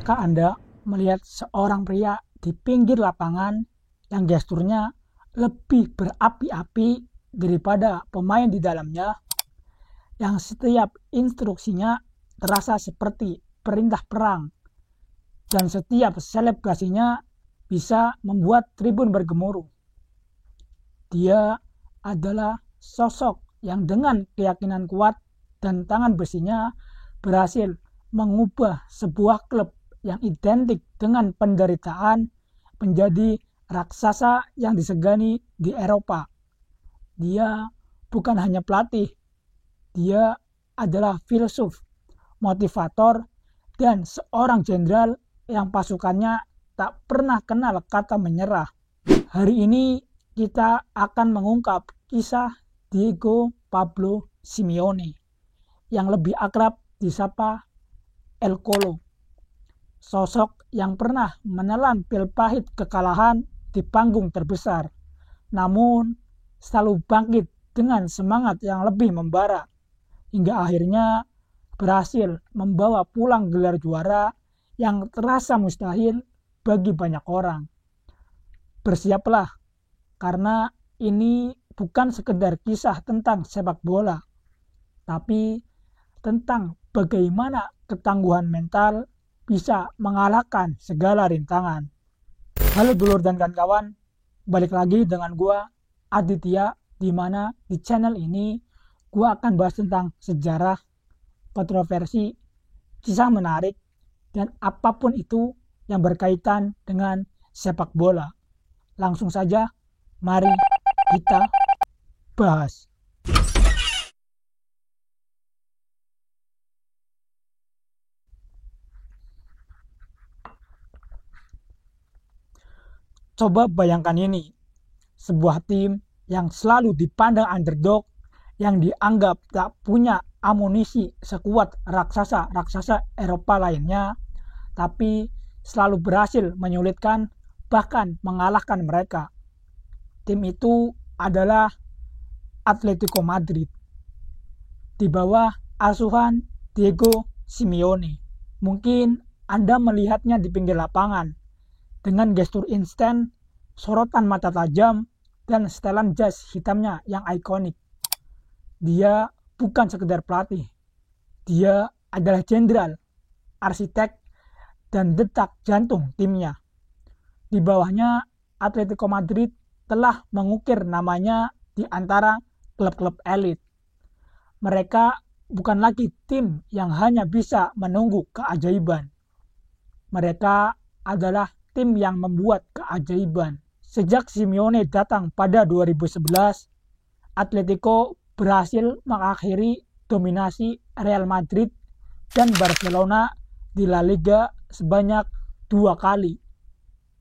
Pernahkah Anda melihat seorang pria di pinggir lapangan yang gesturnya lebih berapi-api daripada pemain di dalamnya, yang setiap instruksinya terasa seperti perintah perang, dan setiap selebrasinya bisa membuat tribun bergemuruh? Dia adalah sosok yang dengan keyakinan kuat dan tangan besinya berhasil mengubah sebuah klub yang identik dengan penderitaan menjadi raksasa yang disegani di Eropa. Dia bukan hanya pelatih, dia adalah filsuf, motivator, dan seorang jenderal yang pasukannya tak pernah kenal kata menyerah. Hari ini kita akan mengungkap kisah Diego Pablo Simeone yang lebih akrab disapa El Cholo. Sosok yang pernah menelan pil pahit kekalahan di panggung terbesar, namun selalu bangkit dengan semangat yang lebih membara, hingga akhirnya berhasil membawa pulang gelar juara yang terasa mustahil bagi banyak orang. Bersiaplah, karena ini bukan sekedar kisah tentang sepak bola, tapi tentang bagaimana ketangguhan mental bisa mengalahkan segala rintangan. Halo dulur dan kawan-kawan, balik lagi dengan gua Aditya, di mana di channel ini gua akan bahas tentang sejarah, kontroversi, kisah menarik, dan apapun itu yang berkaitan dengan sepak bola. Langsung saja, mari kita bahas. Coba bayangkan ini, sebuah tim yang selalu dipandang underdog, yang dianggap tak punya amunisi sekuat raksasa-raksasa Eropa lainnya, tapi selalu berhasil menyulitkan, bahkan mengalahkan mereka. Tim itu adalah Atletico Madrid, di bawah asuhan Diego Simeone. Mungkin Anda melihatnya di pinggir lapangan, dengan gestur instan, sorotan mata tajam, dan setelan jas hitamnya yang ikonik. Dia bukan sekedar pelatih. Dia adalah jenderal, arsitek, dan detak jantung timnya. Di bawahnya, Atletico Madrid telah mengukir namanya di antara klub-klub elit. Mereka bukan lagi tim yang hanya bisa menunggu keajaiban. Mereka adalah tim yang membuat keajaiban. Sejak Simeone datang pada 2011, Atletico berhasil mengakhiri dominasi Real Madrid dan Barcelona di La Liga sebanyak 2 kali.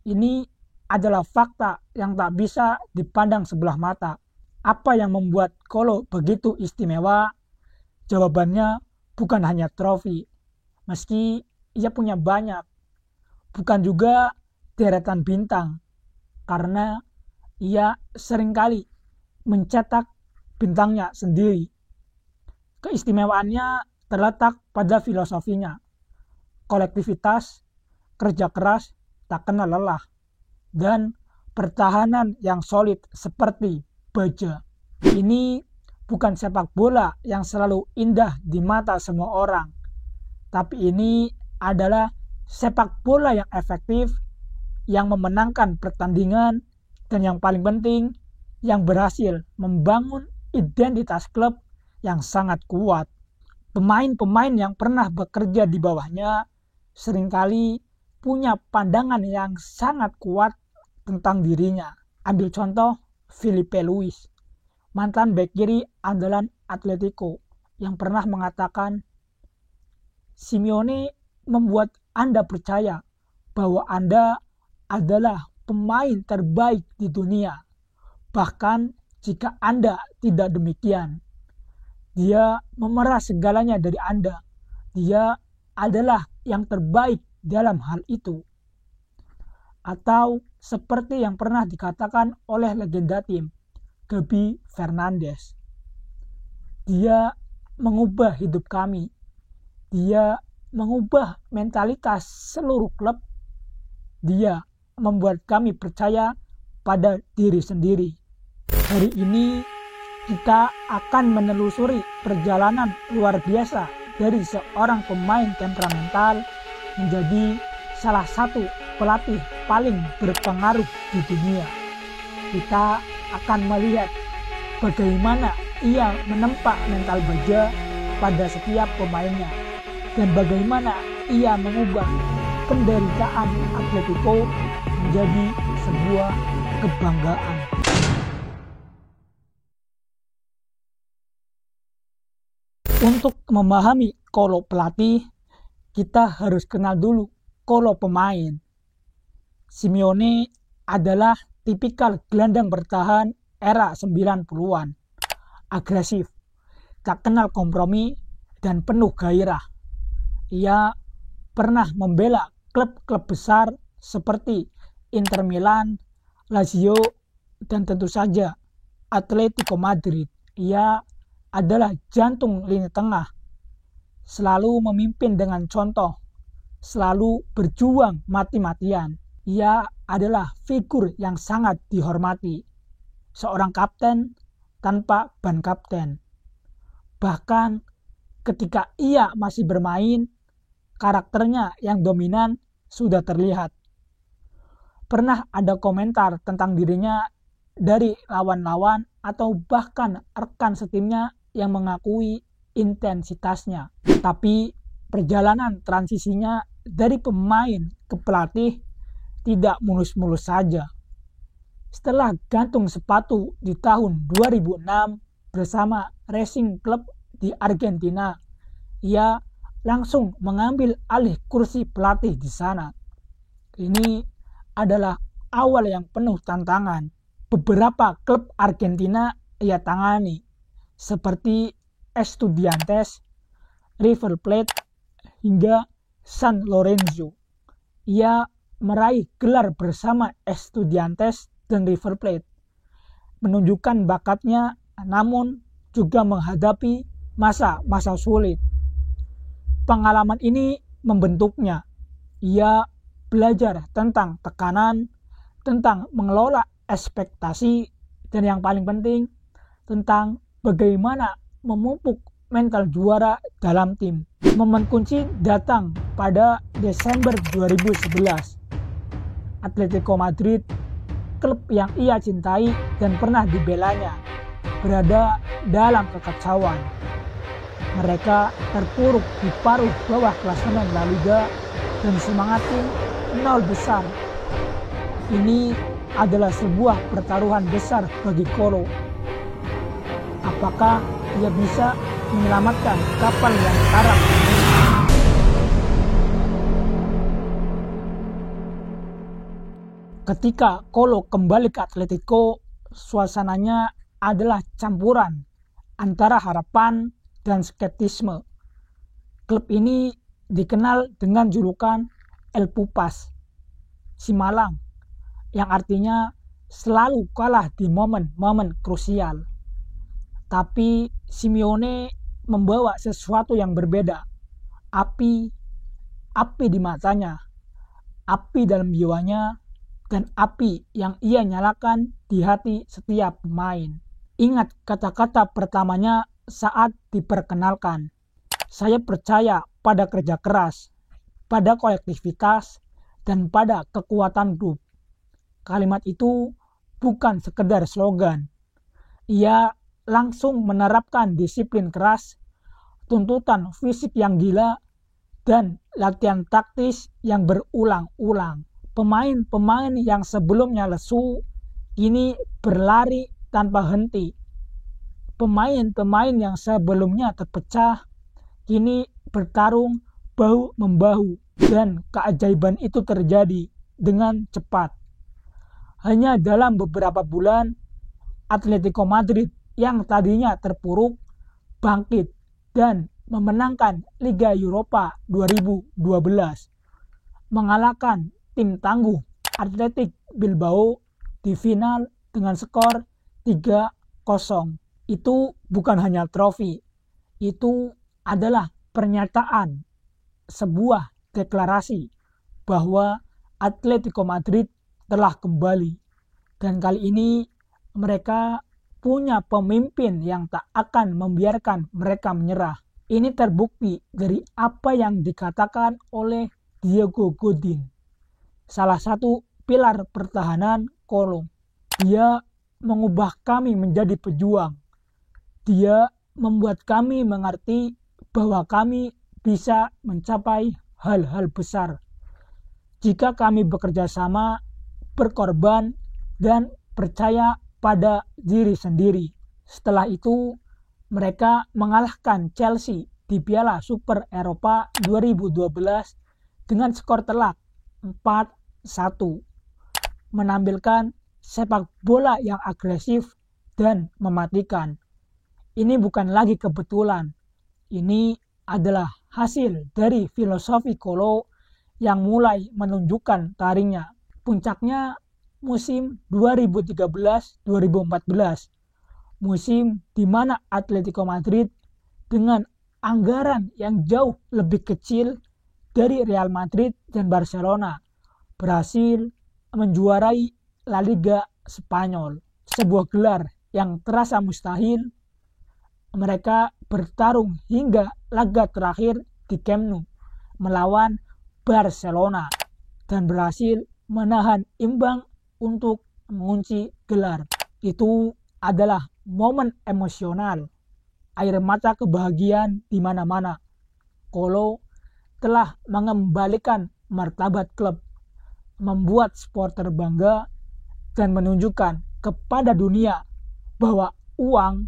Ini adalah fakta yang tak bisa dipandang sebelah mata. Apa yang membuat Cholo begitu istimewa? Jawabannya bukan hanya trofi, meski ia punya banyak. Bukan juga deretan bintang, karena ia seringkali mencetak bintangnya sendiri. Keistimewaannya terletak pada filosofinya, kolektivitas, kerja keras, tak kenal lelah, dan pertahanan yang solid seperti baja. Ini bukan sepak bola yang selalu indah di mata semua orang, tapi ini adalah sepak bola yang efektif, yang memenangkan pertandingan, dan yang paling penting, yang berhasil membangun identitas klub yang sangat kuat. Pemain-pemain yang pernah bekerja di bawahnya seringkali punya pandangan yang sangat kuat tentang dirinya. Ambil contoh Filipe Luis, mantan bek kiri andalan Atletico, yang pernah mengatakan, Simeone membuat Anda percaya bahwa Anda adalah pemain terbaik di dunia. Bahkan jika Anda tidak demikian, dia memerah segalanya dari Anda. Dia adalah yang terbaik dalam hal itu. Atau seperti yang pernah dikatakan oleh legenda tim, Gabi Fernandes, dia mengubah hidup kami. Dia mengubah mentalitas seluruh klub. Dia membuat kami percaya pada diri sendiri. Hari ini kita akan menelusuri perjalanan luar biasa dari seorang pemain temperamental menjadi salah satu pelatih paling berpengaruh di dunia. Kita akan melihat bagaimana ia menempa mental baja pada setiap pemainnya dan bagaimana ia mengubah penderitaan Atletico menjadi sebuah kebanggaan. Untuk memahami Kolo pelatih, kita harus kenal dulu Kolo pemain. Simeone adalah tipikal gelandang bertahan era 90-an. Agresif, tak kenal kompromi, dan penuh gairah. Ia pernah membela klub-klub besar seperti Inter Milan, Lazio, dan tentu saja Atletico Madrid. Ia adalah jantung lini tengah, selalu memimpin dengan contoh, selalu berjuang mati-matian. Ia adalah figur yang sangat dihormati, seorang kapten tanpa ban kapten. Bahkan ketika ia masih bermain, karakternya yang dominan sudah terlihat. Pernah ada komentar tentang dirinya dari lawan-lawan atau bahkan rekan setimnya yang mengakui intensitasnya. Tapi perjalanan transisinya dari pemain ke pelatih tidak mulus-mulus saja. Setelah gantung sepatu di tahun 2006 bersama Racing Club di Argentina, ia langsung mengambil alih kursi pelatih di sana. Ini adalah awal yang penuh tantangan. Beberapa klub Argentina ia tangani, seperti Estudiantes, River Plate, hingga San Lorenzo. Ia meraih gelar bersama Estudiantes dan River Plate, menunjukkan bakatnya, namun juga menghadapi masa-masa sulit. Pengalaman ini membentuknya. Ia belajar tentang tekanan, tentang mengelola ekspektasi, dan yang paling penting, tentang bagaimana memupuk mental juara dalam tim. Momen kunci datang pada Desember 2011. Atletico Madrid, klub yang ia cintai dan pernah dibelanya, berada dalam kekacauan. Mereka terpuruk di paruh bawah klasemen La Liga dan semangat tim nol besar. Ini adalah sebuah pertaruhan besar bagi Kolo. Apakah ia bisa menyelamatkan kapal yang karam? Ketika Kolo kembali ke Atletico, suasananya adalah campuran antara harapan dan skeptisme. Klub ini dikenal dengan julukan El Pupas, si Malang, yang artinya selalu kalah di momen-momen krusial. Tapi Simeone membawa sesuatu yang berbeda. Api di matanya, api dalam jiwanya, dan api yang ia nyalakan di hati setiap pemain. Ingat kata-kata pertamanya saat diperkenalkan. Saya percaya pada kerja keras, pada kolektivitas, dan pada kekuatan grup. Kalimat itu bukan sekedar slogan. Ia langsung menerapkan disiplin keras, tuntutan fisik yang gila, dan latihan taktis yang berulang-ulang. Pemain-pemain yang sebelumnya lesu kini berlari tanpa henti. Pemain-pemain yang sebelumnya terpecah kini bertarung bahu-membahu, dan keajaiban itu terjadi dengan cepat. Hanya dalam beberapa bulan, Atletico Madrid yang tadinya terpuruk bangkit dan memenangkan Liga Eropa 2012, mengalahkan tim tangguh Athletic Bilbao di final dengan skor 3-0. Itu bukan hanya trofi, itu adalah pernyataan sebuah deklarasi bahwa Atletico Madrid telah kembali. Dan kali ini mereka punya pemimpin yang tak akan membiarkan mereka menyerah. Ini terbukti dari apa yang dikatakan oleh Diego Godin, salah satu pilar pertahanan Colo. Dia mengubah kami menjadi pejuang. Dia membuat kami mengerti bahwa kami bisa mencapai hal-hal besar jika kami bekerja sama, berkorban, dan percaya pada diri sendiri. Setelah itu, mereka mengalahkan Chelsea di Piala Super Eropa 2012 dengan skor telak 4-1, menampilkan sepak bola yang agresif dan mematikan. Ini bukan lagi kebetulan, ini adalah hasil dari filosofi Colo yang mulai menunjukkan taringnya. Puncaknya musim 2013-2014, musim di mana Atletico Madrid dengan anggaran yang jauh lebih kecil dari Real Madrid dan Barcelona berhasil menjuarai La Liga Spanyol, sebuah gelar yang terasa mustahil. Mereka bertarung hingga laga terakhir di Camp Nou melawan Barcelona dan berhasil menahan imbang untuk mengunci gelar. Itu adalah momen emosional, air mata kebahagiaan di mana-mana. Colo telah mengembalikan martabat klub, membuat supporter bangga, dan menunjukkan kepada dunia bahwa uang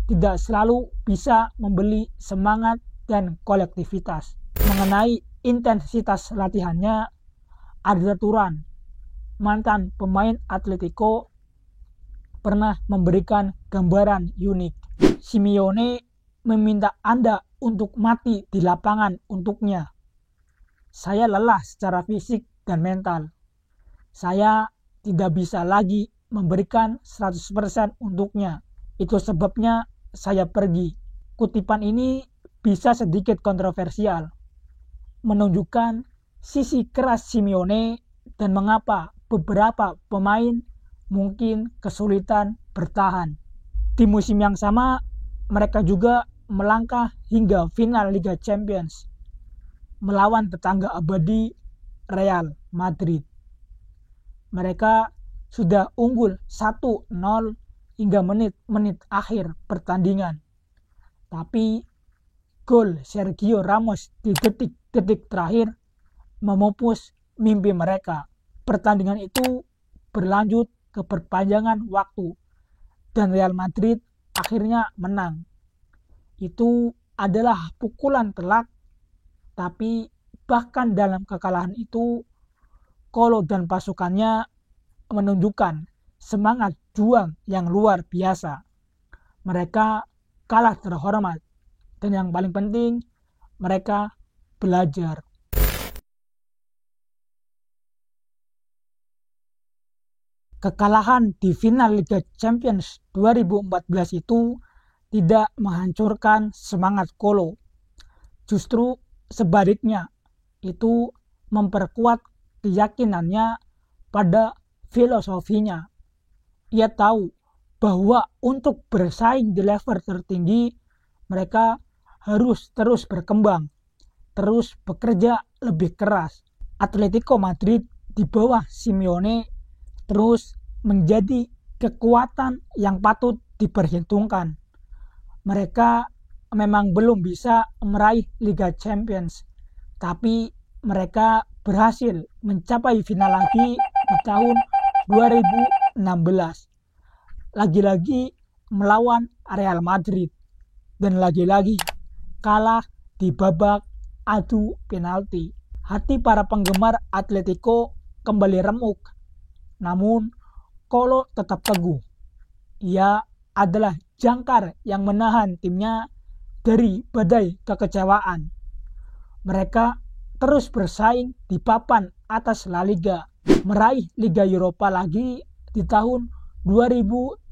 tidak selalu bisa membeli semangat dan kolektivitas. Mengenai intensitas latihannya, Arda Turan, mantan pemain Atletico, pernah memberikan gambaran unik. Simeone meminta Anda untuk mati di lapangan untuknya. Saya lelah secara fisik dan mental. Saya tidak bisa lagi memberikan 100% untuknya. Itu sebabnya saya pergi. Kutipan ini bisa sedikit kontroversial, menunjukkan sisi keras Simeone dan mengapa beberapa pemain mungkin kesulitan bertahan. Di musim yang sama, mereka juga melangkah hingga final Liga Champions melawan tetangga abadi Real Madrid. Mereka sudah unggul 1-0 hingga menit-menit akhir pertandingan. Tapi gol Sergio Ramos di detik-detik terakhir memupus mimpi mereka. Pertandingan itu berlanjut ke perpanjangan waktu dan Real Madrid akhirnya menang. Itu adalah pukulan telak, tapi bahkan dalam kekalahan itu Colo dan pasukannya menunjukkan semangat juang yang luar biasa. Mereka kalah terhormat, dan yang paling penting, mereka belajar. Kekalahan di final Liga Champions 2014 itu tidak menghancurkan semangat Colo. Justru sebaliknya, itu memperkuat keyakinannya pada filosofinya. Ia tahu bahwa untuk bersaing di level tertinggi, mereka harus terus berkembang, terus bekerja lebih keras. Atletico Madrid di bawah Simeone terus menjadi kekuatan yang patut diperhitungkan. Mereka memang belum bisa meraih Liga Champions, tapi mereka berhasil mencapai final lagi di tahun 2016. Lagi-lagi melawan Real Madrid, dan lagi-lagi kalah di babak adu penalti. Hati para penggemar Atletico kembali remuk, namun Colo tetap teguh. Ia adalah jangkar yang menahan timnya dari badai kekecewaan. Mereka terus bersaing di papan atas La Liga, meraih Liga Eropa lagi di tahun 2018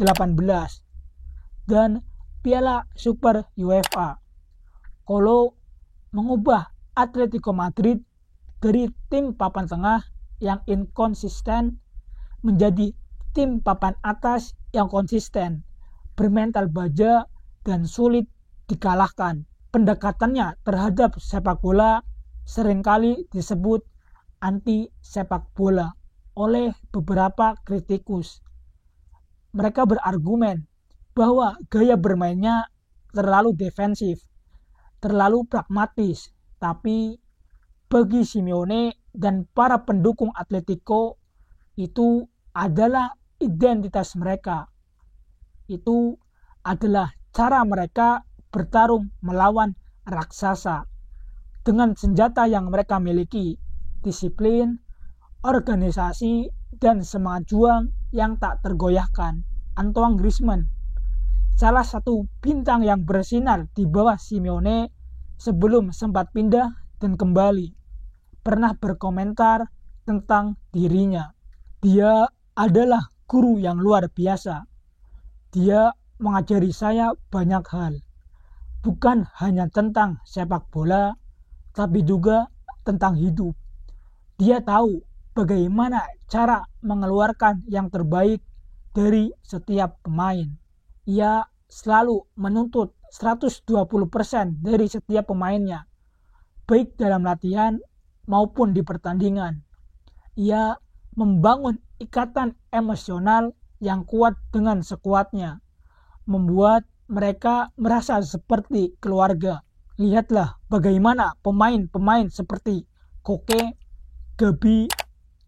dan Piala Super UEFA. Colo mengubah Atletico Madrid dari tim papan tengah yang inkonsisten menjadi tim papan atas yang konsisten, bermental baja dan sulit dikalahkan. Pendekatannya terhadap sepak bola seringkali disebut anti sepak bola oleh beberapa kritikus. Mereka berargumen bahwa gaya bermainnya terlalu defensif, terlalu pragmatis, tapi bagi Simeone dan para pendukung Atletico itu adalah identitas mereka. Itu adalah cara mereka bertarung melawan raksasa dengan senjata yang mereka miliki, disiplin, organisasi, dan semangat juang yang tak tergoyahkan. Antoine Griezmann, salah satu bintang yang bersinar di bawah Simeone sebelum sempat pindah dan kembali, pernah berkomentar tentang dirinya. Dia adalah guru yang luar biasa. Dia mengajari saya banyak hal, bukan hanya tentang sepak bola, tapi juga tentang hidup. Dia tahu bagaimana cara mengeluarkan yang terbaik dari setiap pemain. Ia selalu menuntut 120% dari setiap pemainnya, baik dalam latihan maupun di pertandingan. Ia membangun ikatan emosional yang kuat dengan sekuatnya, membuat mereka merasa seperti keluarga. Lihatlah bagaimana pemain-pemain seperti Koke, Gabi,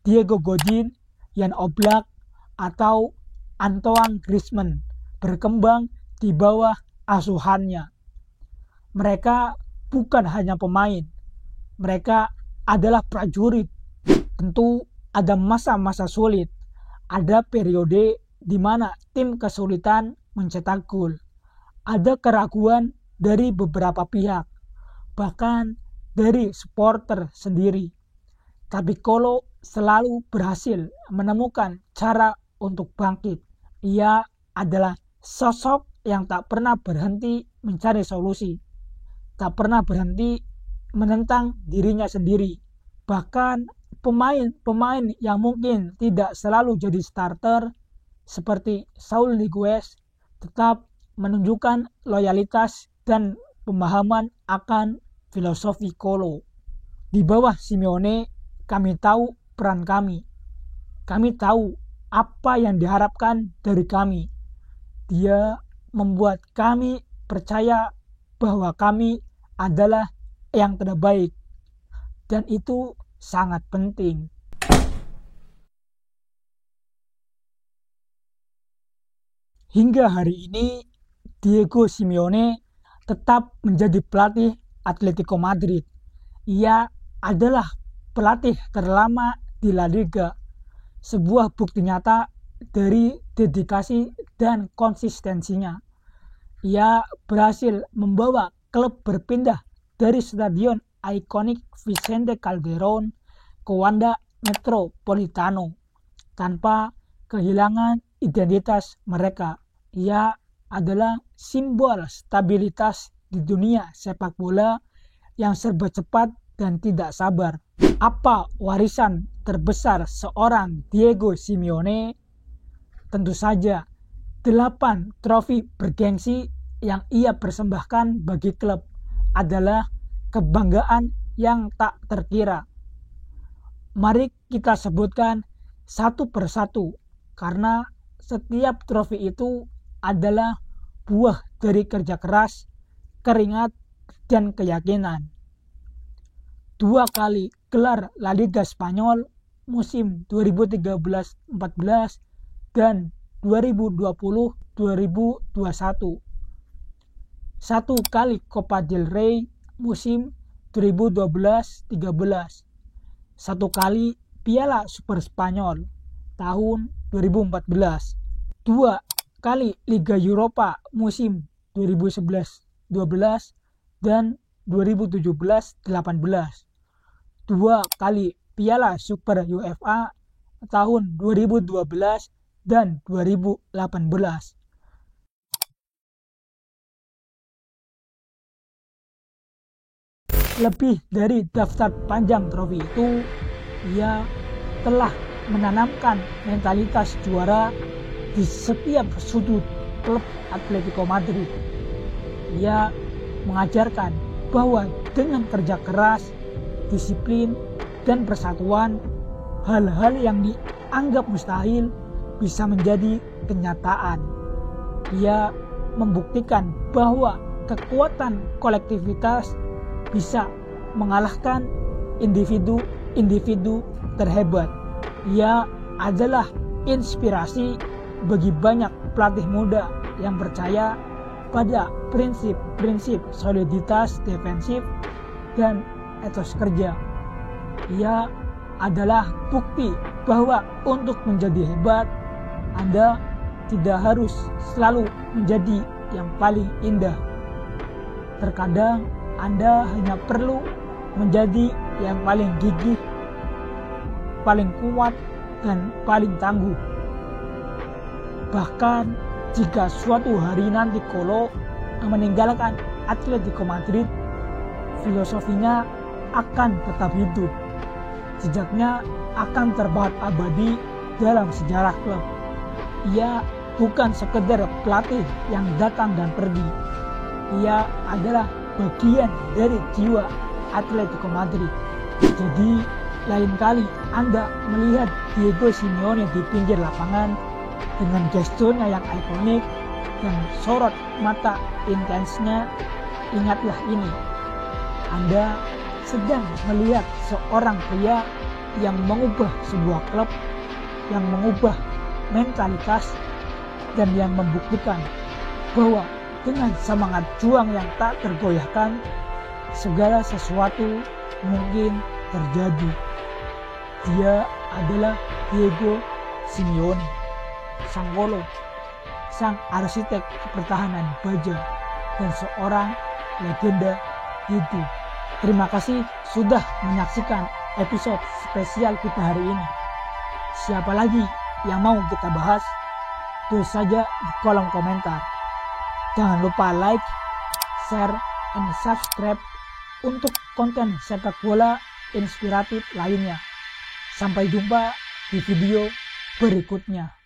Diego Godin, Jan Oblak, atau Antoine Griezmann berkembang di bawah asuhannya. Mereka bukan hanya pemain, mereka adalah prajurit. Tentu ada masa-masa sulit, ada periode di mana tim kesulitan mencetak gol, ada keraguan dari beberapa pihak, bahkan dari supporter sendiri. Tapi Kolo selalu berhasil menemukan cara untuk bangkit. Ia adalah sosok yang tak pernah berhenti mencari solusi, tak pernah berhenti menentang dirinya sendiri. Bahkan pemain-pemain yang mungkin tidak selalu jadi starter seperti Saul Niguez tetap menunjukkan loyalitas dan pemahaman akan filosofi Kolo. Di bawah Simeone, kami tahu peran kami. Kami tahu apa yang diharapkan dari kami. Dia membuat kami percaya bahwa kami adalah yang terbaik. Dan itu sangat penting. Hingga hari ini, Diego Simeone tetap menjadi pelatih Atletico Madrid. Ia adalah pelatih terlama di La Liga, sebuah bukti nyata dari dedikasi dan konsistensinya. Ia berhasil membawa klub berpindah dari stadion ikonik Vicente Calderón ke Wanda Metropolitano tanpa kehilangan identitas mereka. Ia adalah simbol stabilitas di dunia sepak bola yang serba cepat dan tidak sabar. Apa warisan terbesar seorang Diego Simeone? Tentu saja 8 trofi bergengsi yang ia persembahkan bagi klub adalah kebanggaan yang tak terkira. Mari kita sebutkan satu persatu, karena setiap trofi itu adalah buah dari kerja keras, keringat, dan keyakinan. 2 kali gelar La Liga Spanyol musim 2013-14 dan 2020-2021. 1 kali Copa del Rey musim 2012-13. 1 kali Piala Super Spanyol tahun 2014. 2 kali Liga Eropa musim 2011-12 dan 2017-18. 2 kali Piala Super UEFA tahun 2012 dan 2018. lebih dari daftar panjang trofi itu, ia telah menanamkan mentalitas juara di setiap sudut klub Atletico Madrid. Ia mengajarkan bahwa dengan kerja keras, disiplin, dan persatuan, hal-hal yang dianggap mustahil bisa menjadi kenyataan. Ia membuktikan bahwa kekuatan kolektivitas bisa mengalahkan individu-individu terhebat. Ia adalah inspirasi bagi banyak pelatih muda yang percaya pada prinsip-prinsip soliditas defensif dan etos kerja. Ia adalah bukti bahwa untuk menjadi hebat, Anda tidak harus selalu menjadi yang paling indah. Terkadang Anda hanya perlu menjadi yang paling gigih, paling kuat, dan paling tangguh. Bahkan jika suatu hari nanti Kolo meninggalkan Atletico Madrid, filosofinya akan tetap hidup. Jejaknya akan terpahat abadi dalam sejarah klub. Ia bukan sekedar pelatih yang datang dan pergi. Ia adalah bagian dari jiwa Atletico Madrid. Jadi lain kali Anda melihat Diego Simeone di pinggir lapangan dengan gesturnya yang ikonik dan sorot mata intensnya, ingatlah ini. Anda sedang melihat seorang pria yang mengubah sebuah klub, yang mengubah mentalitas, dan yang membuktikan bahwa dengan semangat juang yang tak tergoyahkan, segala sesuatu mungkin terjadi. Dia adalah Diego Simeone, sang Kolo, sang arsitek pertahanan baja, dan seorang legenda hidup. Terima kasih sudah menyaksikan episode spesial kita hari ini. Siapa lagi yang mau kita bahas? Tulis saja di kolom komentar. Jangan lupa like, share, and subscribe untuk konten sepak bola inspiratif lainnya. Sampai jumpa di video berikutnya.